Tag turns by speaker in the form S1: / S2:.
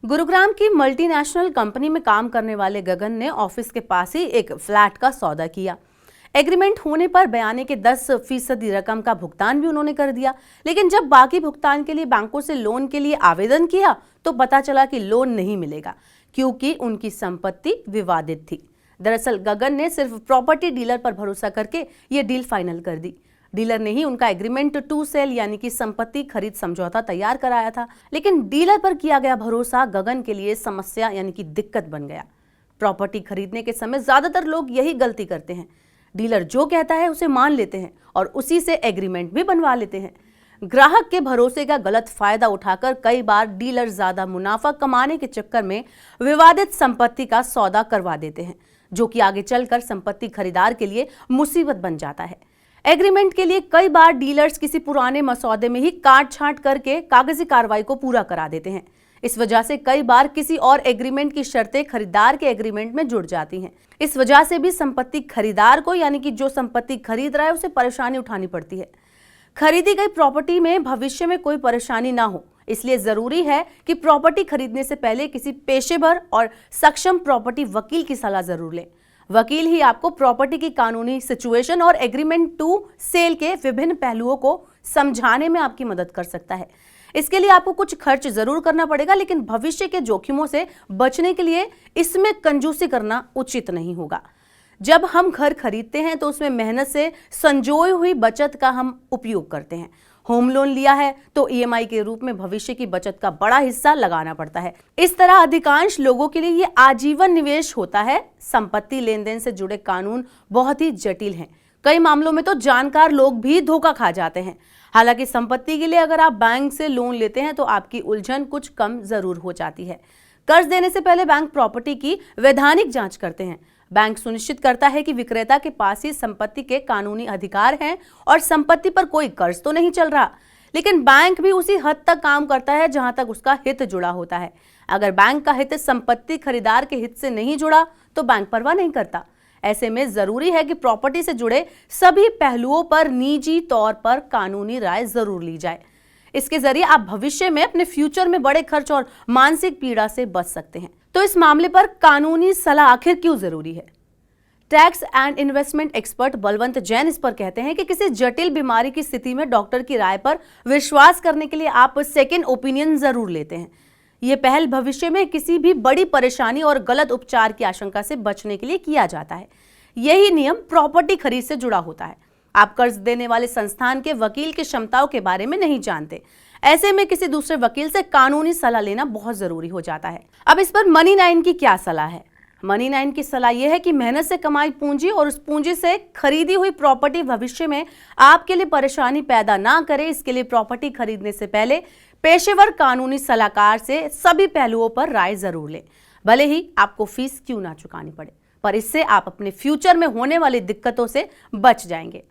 S1: गुरुग्राम की multinational company में काम करने वाले गगन ने ऑफिस के पास ही एक फ्लैट का सौदा किया। एग्रीमेंट होने पर बयाने के 10% रकम का भुगतान भी उन्होंने कर दिया, लेकिन जब बाकी भुगतान के लिए बैंकों से लोन के लिए आवेदन किया तो पता चला कि लोन नहीं मिलेगा क्योंकि उनकी संपत्ति विवादित थी। दरअसल गगन ने सिर्फ प्रॉपर्टी डीलर पर भरोसा करके ये डील फाइनल कर दी। डीलर ने ही उनका एग्रीमेंट टू सेल यानी कि संपत्ति खरीद समझौता तैयार कराया था, लेकिन डीलर पर किया गया भरोसा गगन के लिए समस्या यानी कि दिक्कत बन गया। प्रॉपर्टी खरीदने के समय ज्यादातर लोग यही गलती करते हैं, डीलर जो कहता है उसे मान लेते हैं और उसी से एग्रीमेंट भी बनवा लेते हैं। ग्राहक के भरोसे का गलत फायदा उठाकर कई बार डीलर ज्यादा मुनाफा कमाने के चक्कर में विवादित संपत्ति का सौदा करवा देते हैं, जो कि आगे चलकर संपत्ति खरीदार के लिए मुसीबत बन जाता है। एग्रीमेंट के लिए कई बार डीलर्स किसी पुराने मसौदे में ही काट छांट करके कागजी कार्रवाई को पूरा करा देते हैं। इस वजह से कई बार किसी और एग्रीमेंट की शर्तें खरीदार के एग्रीमेंट में जुड़ जाती हैं। इस वजह से भी संपत्ति खरीदार को यानी कि जो संपत्ति खरीद रहा है उसे परेशानी उठानी पड़ती है। खरीदी गई प्रॉपर्टी में भविष्य में कोई परेशानी ना हो, इसलिए जरूरी है कि प्रॉपर्टी खरीदने से पहले किसी पेशेवर और सक्षम प्रॉपर्टी वकील की सलाह जरूर लें। वकील ही आपको प्रॉपर्टी की कानूनी सिचुएशन और एग्रीमेंट टू सेल के विभिन्न पहलुओं को समझाने में आपकी मदद कर सकता है। इसके लिए आपको कुछ खर्च जरूर करना पड़ेगा, लेकिन भविष्य के जोखिमों से बचने के लिए इसमें कंजूसी करना उचित नहीं होगा। जब हम घर खरीदते हैं तो उसमें मेहनत से संजोई हुई बचत का हम उपयोग करते हैं। होम लोन लिया है तो ईएमआई के रूप में भविष्य की बचत का बड़ा हिस्सा लगाना पड़ता है। इस तरह अधिकांश लोगों के लिए ये आजीवन निवेश होता है। संपत्ति लेन देन से जुड़े कानून बहुत ही जटिल हैं। कई मामलों में तो जानकार लोग भी धोखा खा जाते हैं। हालांकि संपत्ति के लिए अगर आप बैंक से लोन लेते हैं तो आपकी उलझन कुछ कम जरूर हो जाती है। कर्ज देने से पहले बैंक प्रॉपर्टी की वैधानिक जांच करते हैं। बैंक सुनिश्चित करता है कि विक्रेता के पास ही संपत्ति के कानूनी अधिकार हैं और संपत्ति पर कोई कर्ज तो नहीं चल रहा। लेकिन बैंक भी उसी हद तक काम करता है जहां तक उसका हित जुड़ा होता है। अगर बैंक का हित संपत्ति खरीदार के हित से नहीं जुड़ा तो बैंक परवाह नहीं करता। ऐसे में जरूरी है कि प्रॉपर्टी से जुड़े सभी पहलुओं पर निजी तौर पर कानूनी राय जरूर ली जाए। इसके जरिए आप भविष्य में अपने फ्यूचर में बड़े खर्च और मानसिक पीड़ा से बच सकते हैं। तो इस मामले पर कानूनी सलाह आखिर क्यों जरूरी है? Tax and investment expert Balwant Jain इस पर कहते हैं कि किसी जटिल बीमारी की स्थिति में डॉक्टर की राय पर विश्वास करने के लिए आप सेकेंड ओपिनियन जरूर लेते हैं। ये पहल भविष्य में किसी भी बड़ी परेशानी और गलत उपचार की आशंका से बचने के लिए किया जाता है। यही नियम प्रॉपर्टी खरीद से जुड़ा होता है। आप कर्ज देने वाले संस्थान के वकील की क्षमताओं के बारे में नहीं जानते। ऐसे में किसी दूसरे वकील से कानूनी सलाह लेना बहुत जरूरी हो जाता है। अब इस पर मनी 9 की क्या सलाह है? मनी 9 की सलाह यह है कि मेहनत से कमाई पूंजी और उस पूंजी से खरीदी हुई प्रॉपर्टी भविष्य में आपके लिए परेशानी पैदा ना करे। इसके लिए प्रॉपर्टी खरीदने से पहले पेशेवर कानूनी सलाहकार से सभी पहलुओं पर राय जरूर लें, भले ही आपको फीस क्यों ना चुकानी पड़े, पर इससे आप अपने फ्यूचर में होने वाली दिक्कतों से बच जाएंगे।